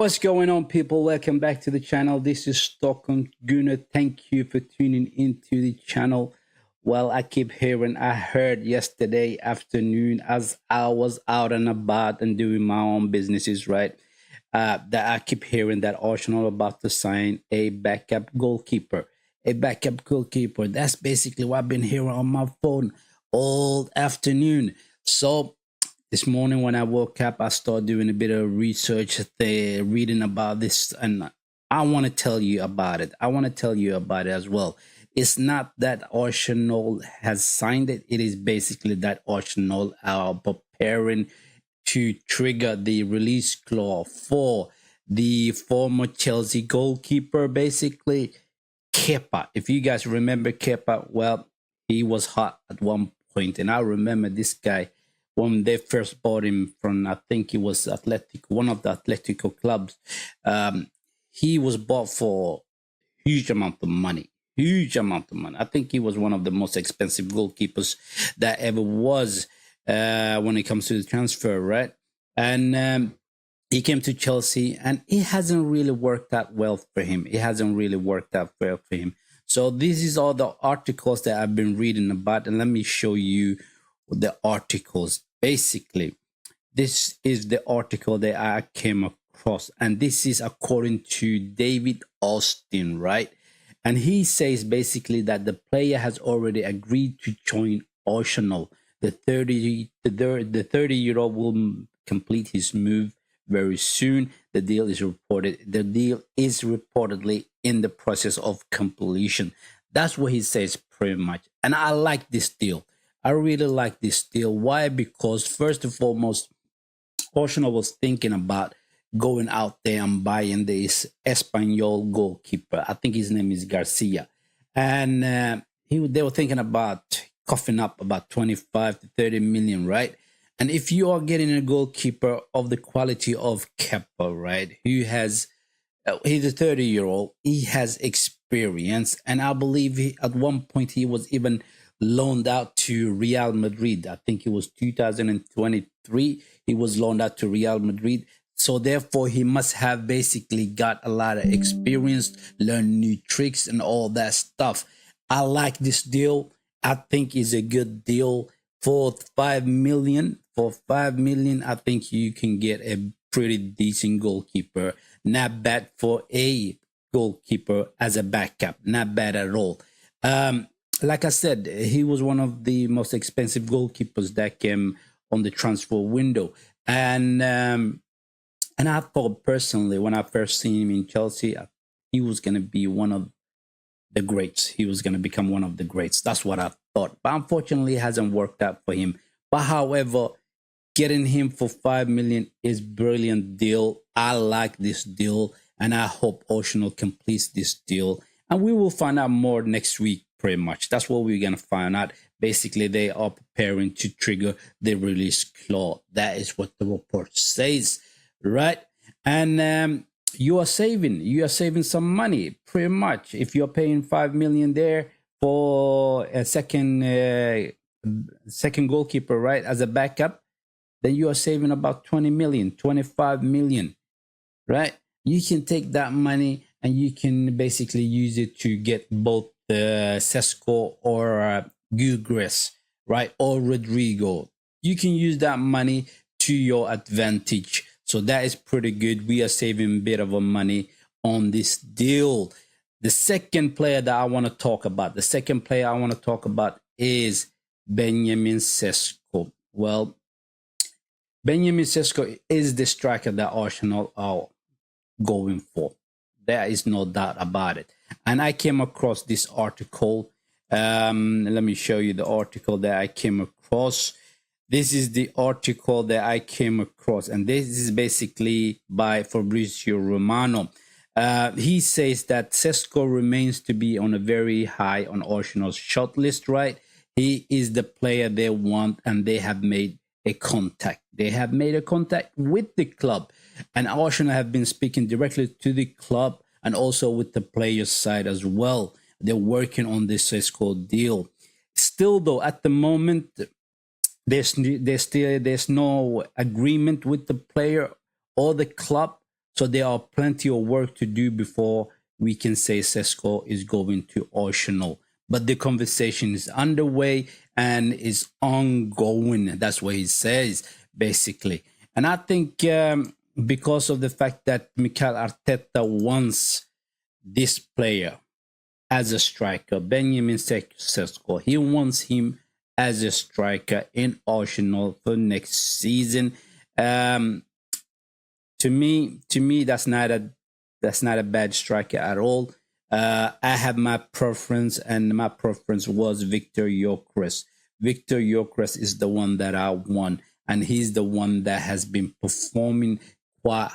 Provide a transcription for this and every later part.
What's going on, people? Welcome back to the channel. This is Stockholm Gunnar. Thank you for tuning into the channel. Well, I keep hearing, I heard yesterday afternoon as I was out and about and doing my own businesses, right? That I keep hearing that Arsenal are about to sign a backup goalkeeper. A backup goalkeeper. That's basically what I've been hearing on my phone all afternoon. So this morning when I woke up, I started doing a bit of research, reading about this, and I want to tell you about it. I want to tell you about it as well. It's not that Arsenal has signed it. It is basically that Arsenal are preparing to trigger the release clause for the former Chelsea goalkeeper, basically Kepa. If you guys remember Kepa, well, he was hot at one point, and I remember this guy when they first bought him from, I think it was one of the Atletico clubs. Um, he was bought for huge amount of money. Huge amount of money. I think he was one of the most expensive goalkeepers that ever was when it comes to the transfer, right? And he came to Chelsea, and it hasn't really worked out well for him. It hasn't really worked out well for him. So this is all the articles that I've been reading about, and let me show you the articles. Basically, this is the article that I came across, and this is according to David Austin, right? And he says basically that the player has already agreed to join Arsenal. The 30-year-old will complete his move very soon. The deal is reportedly in the process of completion. That's what he says pretty much. And I like this deal. I really like this deal. Why? Because first and foremost, Arsenal was thinking about going out there and buying this Espanol goalkeeper. I think his name is Garcia. And they were thinking about coughing up about 25 to 30 million, right? And if you are getting a goalkeeper of the quality of Kepa, right, he's a 30-year-old, he has experience, and I believe at one point he was even loaned out to Real Madrid. I think it was 2023. He was loaned out to Real Madrid. So therefore, he must have basically got a lot of experience, learned new tricks and all that stuff. I like this deal. I think it's a good deal for 5 million. For 5 million, I think you can get a pretty decent goalkeeper. Not bad for a goalkeeper as a backup. Not bad at all. Like I said, he was one of the most expensive goalkeepers that came on the transfer window. And I thought personally, when I first seen him in Chelsea, he was going to be one of the greats. He was going to become one of the greats. That's what I thought. But unfortunately, it hasn't worked out for him. But however, getting him for 5 million is brilliant deal. I like this deal, and I hope Arsenal completes this deal. And we will find out more next week, pretty much. That's what we're going to find out. Basically, they are preparing to trigger the release clause. That is what the report says, right? And you are saving some money, pretty much. If you're paying 5 million there for a second goalkeeper, right, as a backup, then you are saving about 20 million, 25 million, right? You can take that money and you can basically use it to get both Sesko or Gyokeres, right? Or Rodrigo. You can use that money to your advantage. So that is pretty good. We are saving a bit of money on this deal. The second player that I want to talk about, is Benjamin Sesko. Well, Benjamin Sesko is the striker that Arsenal are going for. There is no doubt about it. And I came across this article. Let me show you the article that I came across. This is the article that I came across, and this is basically by Fabrizio Romano. He says that Sesko remains to be on a very high on Arsenal's shot list, right? He is the player they want, and they have made a contact. They have made a contact with the club, and Arsenal have been speaking directly to the club and also with the players' side as well. They're working on this Sesko deal. Still, though, at the moment, there's no agreement with the player or the club. So there are plenty of work to do before we can say Sesko is going to Arsenal. But the conversation is underway and is ongoing. That's what he says, basically. And I think because of the fact that Mikel Arteta wants this player as a striker, Benjamin Sesko, he wants him as a striker in Arsenal for next season. Um, to me, that's not a bad striker at all. I have my preference, and my preference was Victor Gyokeres. Victor Gyokeres is the one that I want, and he's the one that has been performing quite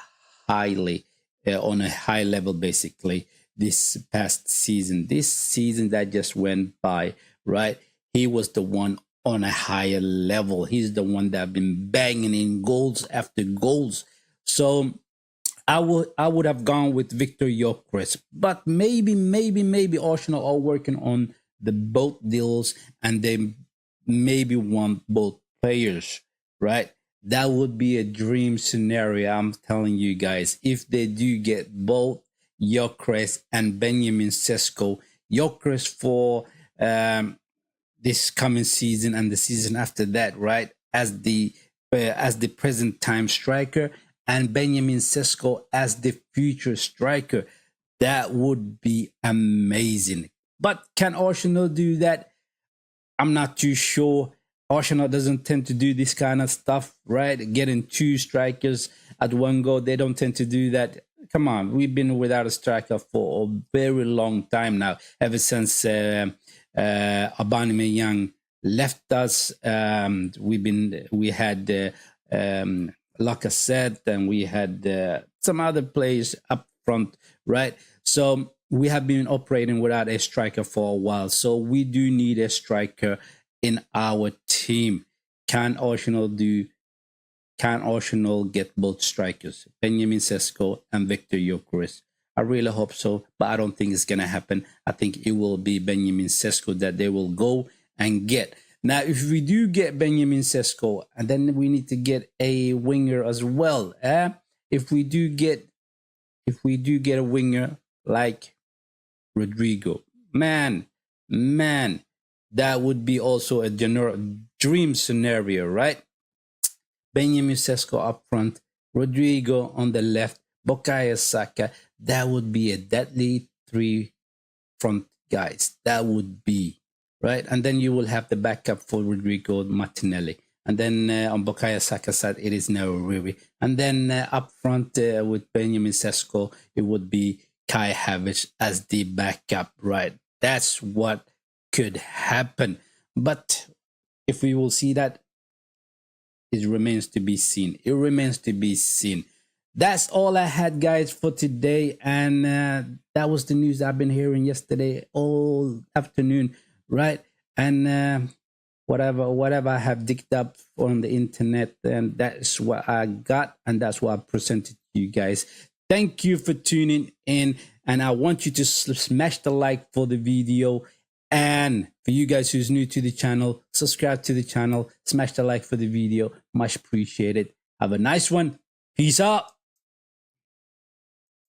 highly on a high level, basically this past season. This season that just went by, right? He was the one on a higher level. He's the one that been banging in goals after goals. So I would have gone with Victor Gyokeres, but maybe Arsenal are working on the both deals, and they maybe want both players, right? That would be a dream scenario. I'm telling you guys, if they do get both Gyokeres and Benjamin Sesko, Gyokeres for this coming season and the season after that, right? As the present time striker, and Benjamin Sesko as the future striker. That would be amazing. But can Arsenal do that? I'm not too sure. Arsenal doesn't tend to do this kind of stuff, right? Getting two strikers at one go, they don't tend to do that. Come on, we've been without a striker for a very long time now, ever since Aubameyang left us. We had Lacazette, and we had some other players up front, right? So we have been operating without a striker for a while. So we do need a striker in our team. Can Arsenal get both strikers, Benjamin Sesko and Victor Gyokeres? I really hope so, but I don't think it's going to happen. I think it will be Benjamin Sesko that they will go and get. Now, if we do get Benjamin Sesko, and then we need to get a winger as well. If we do get a winger like Rodrigo, man, that would be also a dream scenario, right? Benjamin Sesko up front, Rodrigo on the left, Bukayo Saka. That would be a deadly three front guys. That would be right, and then you will have the backup for Rodrigo Martinelli, and then on Bukayo Saka's side it is Nawariri, and then up front with Benjamin Sesko it would be Kai Havertz as the backup, right? That's what could happen, but if we will see that, it remains to be seen. It remains to be seen. That's all I had, guys, for today, and that was the news I've been hearing yesterday all afternoon, right? And whatever I have digged up on the internet, and that's what I got, and that's what I presented to you guys. Thank you for tuning in, and I want you to smash the like for the video. And for you guys who's new to the channel, subscribe to the channel, smash the like for the video. Much appreciated. Have a nice one. Peace out.